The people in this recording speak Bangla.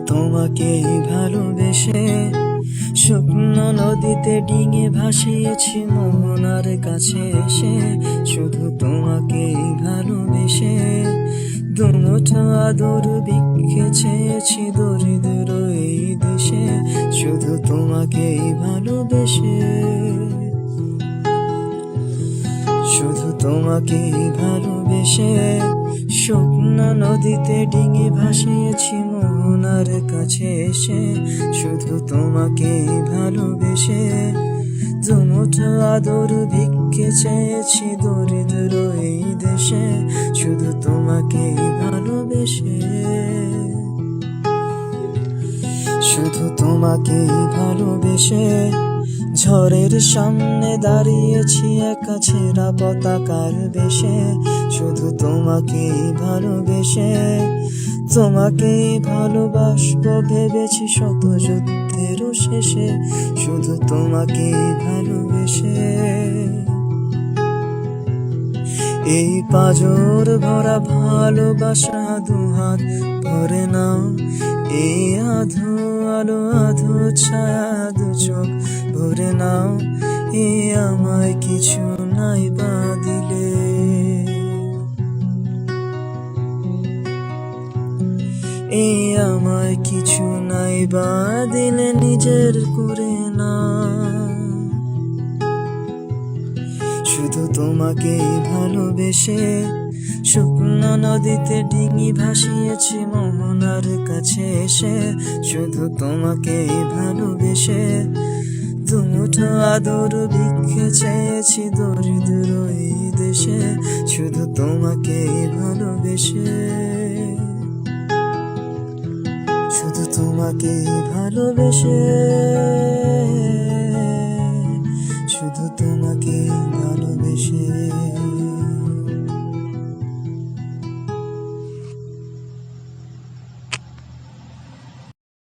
তোমাকেই ভালোবেসে শুকনো নদীতে ডিঙে ভাসিয়েছি মোহনার কাছে এসে। শুধু তোমাকেই ভালোবেসে দুমুঠো আদর ভিক্ষে চেয়েছি দরিদ্র এই দেশে। শুধু তোমাকেই ভালোবেসে, শুধু তোমাকেই ভালোবেসে শুকনো নদীতে ডিঙে ভাসিয়েছি মোহনার কাছে এসে। শুধু তোমাকেই ভালোবেসে দুমুঠো আদর ভিক্ষে চেয়েছি দরিদ্র এই দেশে। শুধু তোমাকেই ভালোবেসে, শুধু তোমাকেই ভালোবেসে ঝড়ের সামনে দাঁড়িয়েছি একা ছেঁড়া পতাকার বেশে। শুধু তোমাকেই ভালোবেসে তোমাকেই ভালোবাসবো ভেবেছি শত যুদ্ধেরও শেষে। শুধু তোমাকেই ভালোবেসে এই পাঁজর ভরা ভালোবাসা দুহাত ভরে নাও। এই আধো আলো আধো ছায়া দু চোখ ভরে নাও। এ আমায় কিছু নাই বা দিলে, এ আমায় কিছু নাই বা দিলে নিজের করে না। শুধু তোমাকেই ভালোবেসে শুকনো নদীতে ডিঙি ভাসিয়েছি মোহনার কাছে এসে। শুধু তোমাকেই ভালোবেসে দুমুঠো আদর ভিক্ষে চেয়েছি দরিদ্র এই দেশে। শুধু তোমাকেই ভালোবেসে, শুধু তোমাকেই ভালোবেসে, শুধু তোমাকেই ভালোবেসে।